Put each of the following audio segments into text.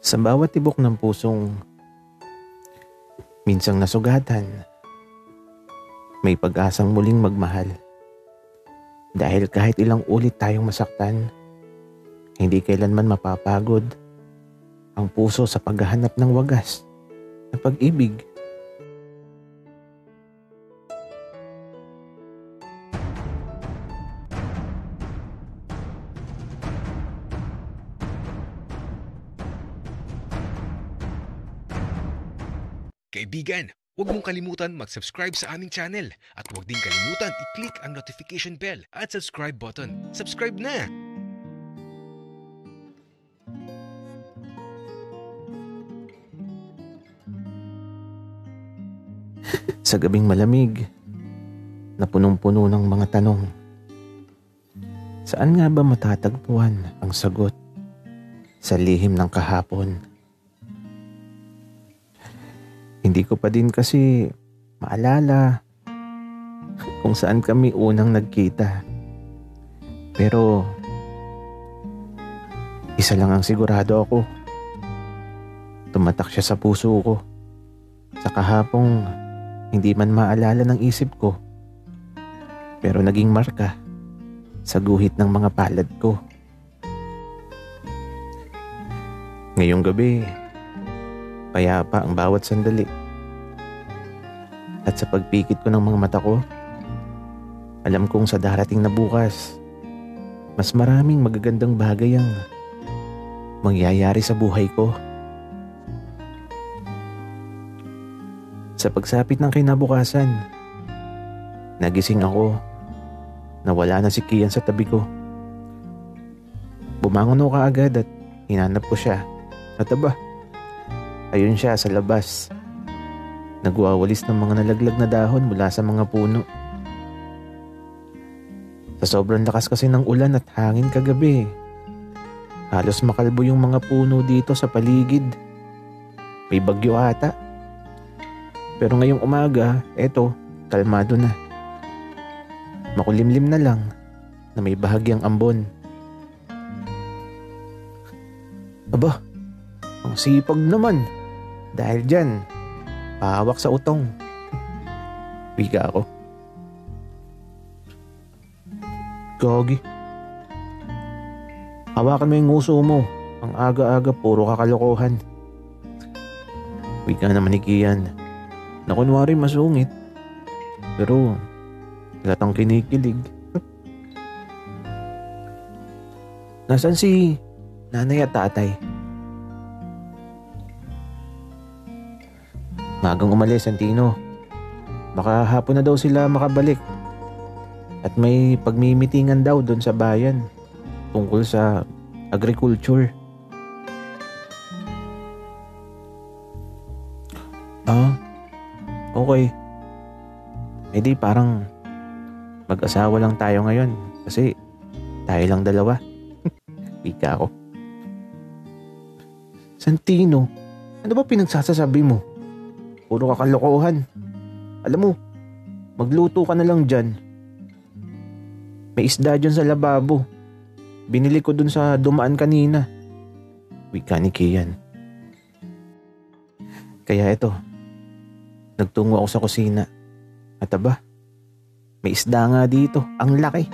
Sa bawat tibok ng pusong minsang nasugatan, may pag-asang muling magmahal. Dahil kahit ilang ulit tayong masaktan, hindi kailanman mapapagod ang puso sa paghahanap ng wagas na pag-ibig. Kaibigan, huwag mong kalimutan mag-subscribe sa aming channel at huwag din kalimutan i-click ang notification bell at subscribe button. Subscribe na! Sa gabing malamig na punong-puno ng mga tanong, saan nga ba matatagpuan ang sagot sa lihim ng kahapon? Hindi ko pa din kasi maalala kung saan kami unang nagkita. Pero isa lang ang sigurado ako. Tumatak siya sa puso ko. Sa kahapong hindi man maalala ng isip ko, pero naging marka sa guhit ng mga palad ko. Ngayong gabi, payapa ang bawat sandali. At sa pagpikit ko ng mga mata ko, alam kong sa darating na bukas, mas maraming magagandang bagay ang mangyayari sa buhay ko. Sa pagsapit ng kinabukasan, nagising ako na wala na si Kian sa tabi ko. Bumangon ako kaagad at hinanap ko siya. At aba, ayun siya sa labas. Nagwawalis ng mga nalaglag na dahon mula sa mga puno. Sa sobrang lakas kasi ng ulan at hangin kagabi, halos makalbo yung mga puno dito sa paligid. May bagyo ata. Pero ngayong umaga, eto, kalmado na. Makulimlim na lang na may bahagyang ambon. Aba, ang sipag naman. Dahil dyan, pahawak sa utong. Wika ako. Gagi. Hawakan mo yung nguso mo. Ang aga-aga puro kakalokohan. Wika naman ni Kian. Na kunwari masungit, pero halatang kinikilig. Nasaan si nanay at tatay? Magang umalis, Santino. Baka hapon na daw sila makabalik. At may pagmimitingan daw doon sa bayan tungkol sa agriculture. Okay. E di parang mag-asawa lang tayo ngayon kasi tayo lang dalawa. Wika ako. Santino, ano ba pinagsasasabi mo? Puro kakalokohan. Alam mo, magluto ka na lang dyan. May isda dyan sa lababo. Binili ko dun sa dumaan kanina. Wika ni Kian. Kaya ito, nagtungo ako sa kusina. At aba, may isda nga dito. Ang laki.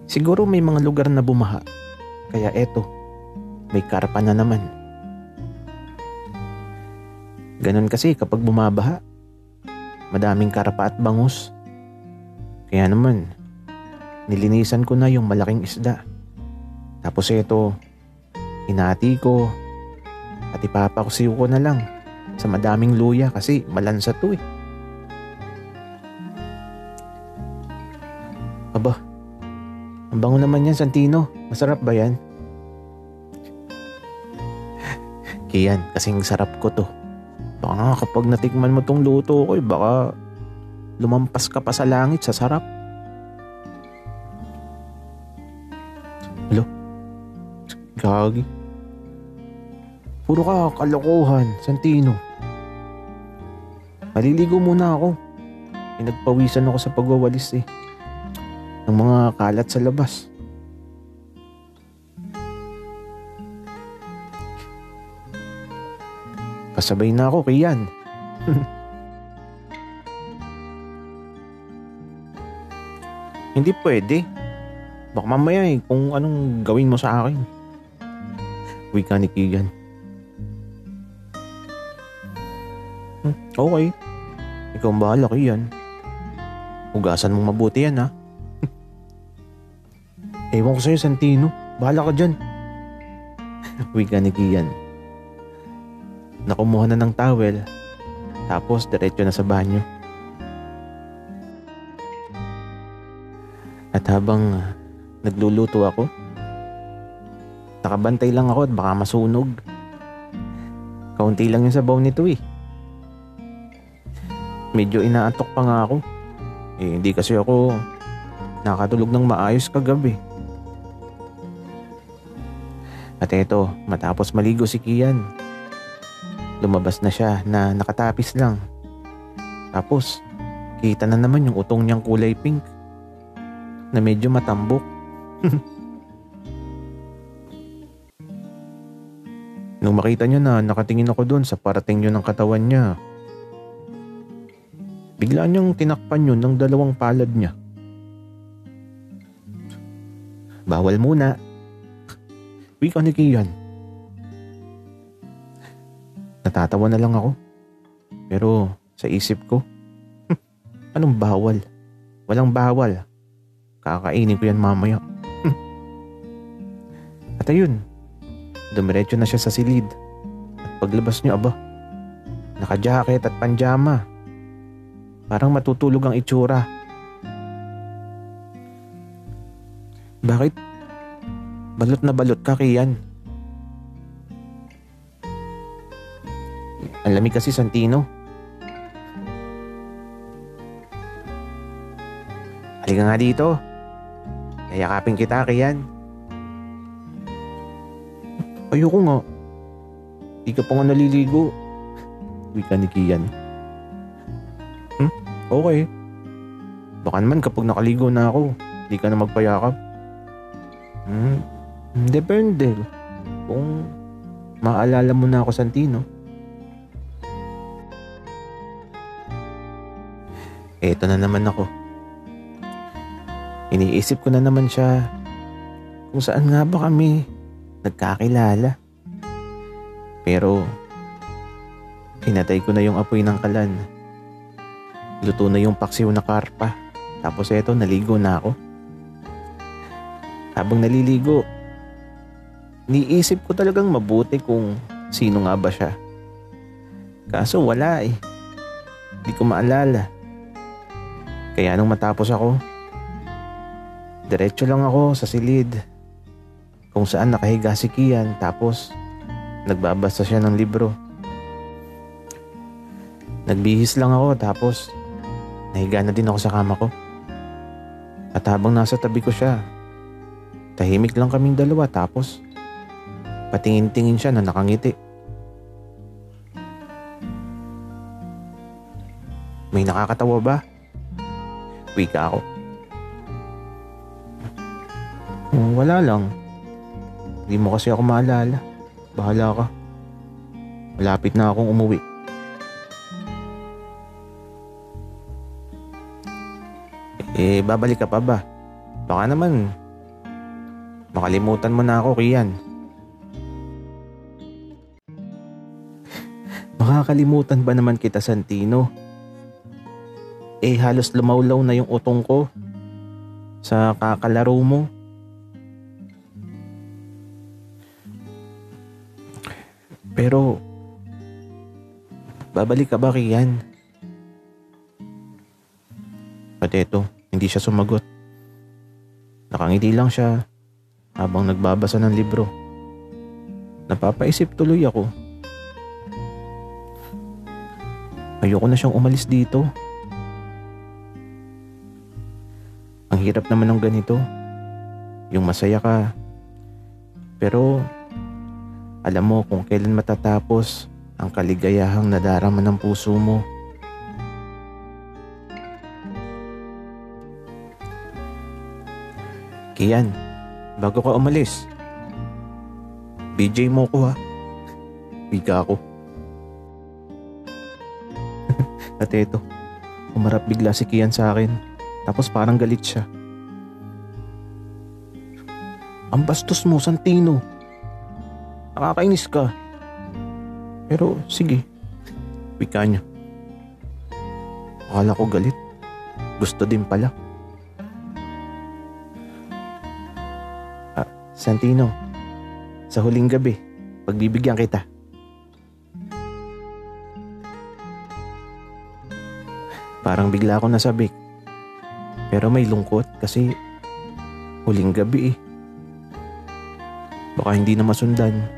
Siguro may mga lugar na bumaha. Kaya eto, may karpa na naman. Ganon kasi kapag bumabaha, madaming karpa at bangus. Kaya naman, nilinisan ko na yung malaking isda. Tapos eto, hinati ko at ipapakusiw ko na lang sa madaming luya kasi malansa to eh. Aba, ang bango naman yan, Santino. Masarap ba yan? Kian, kasing sarap ko to. Baka nga kapag natikman mo tong luto ko baka lumampas ka pa sa langit sa sarap. Hello? Gagi. Puro ka kalokohan, Santino. Maliligo muna ako. Pinagpawisan ako sa pagwawalis eh. Ng mga kalat sa labas. Pasabay na ako, Kian. Hindi pwede. Baka mamaya kung anong gawin mo sa akin. Wika ni Kian. Okay. Ikaw ang bahala, Kian. Hugasan mong mabuti yan, ha? Ewan ko sa'yo, Santino. Bahala ka dyan. Wika ni Kian. Nakumuha na ng towel. Tapos diretso na sa banyo. At habang nagluluto ako, nakabantay lang ako at baka masunog. Kaunti lang yung sabaw nito eh. Medyo inaantok pa nga ako. Hindi kasi ako nakatulog ng maayos kagabi. At eto, matapos maligo si Kian, lumabas na siya na nakatapis lang. Tapos, kita na naman yung utong niyang kulay pink na medyo matambok. Nung makita niya na nakatingin ako doon sa parating yun ng katawan niya, bigla niyang tinakpan yun ng 2 palad niya. Bawal muna. Wika ni Kian. Natatawa na lang ako. Pero sa isip ko, anong bawal? Walang bawal. Kakainin ko yan mamaya. At ayun, dumiretso na siya sa silid. At paglabas niya, aba, naka-jacket at panjama. Parang matutulog ang itsura. Bakit? Balot na balot ka, Kian. Ang lamig kasi, Santino. Halika nga dito. Yayakapin kita, Kian. Ayoko nga. Di ka pa nga naliligo. Wika ni Kian. Okay. Baka naman kapag nakaligo na ako, di ka na magpayakap. Depende. Kung maalala mo na ako, Santino. Eto na naman ako. Iniisip ko na naman siya kung saan nga ba kami nagkakilala. Pero pinatay ko na yung apoy ng kalan. Luto na yung paksiw na karpa. Tapos eto, naligo na ako. Habang naliligo, niisip ko talagang mabuti kung sino nga ba siya. Kaso wala eh. Di ko maalala. Kaya nung matapos ako, diretso lang ako sa silid kung saan nakahiga si Kian, tapos nagbabasa siya ng libro. Nagbihis lang ako, tapos nahiga na din ako sa kama ko. At habang nasa tabi ko siya, tahimik lang kaming dalawa, tapos patingin-tingin siya na nakangiti. May nakakatawa ba? Wika ako. Wala lang. Hindi mo kasi ako maalala. Bahala ka. Malapit na akong umuwi. Babalik ka pa ba? Baka naman makalimutan mo na ako, Kian. Makakalimutan ba naman kita, Santino? Halos lumawlaw na yung utong ko sa kakalaro mo. Pero babalik ka ba, Kian? At eto, hindi siya sumagot. Nakangiti lang siya habang nagbabasa ng libro. Napapaisip tuloy ako. Ayoko na siyang umalis dito. Ang hirap naman ng ganito. Yung masaya ka, pero alam mo kung kailan matatapos ang kaligayahang nadarama ng puso mo. Kian, bago ka umalis, BJ mo ko ha. Wika ako. At eto, umarap bigla si Kian sa akin. Tapos parang galit siya. Ang bastos mo, Santino. Nakakainis ka. Pero sige, wika niya. Akala ko galit. Gusto din pala. Santino, sa huling gabi, pagbibigyan kita. Parang bigla ako nasabik. Pero may lungkot kasi huling gabi eh. Baka hindi na masundan.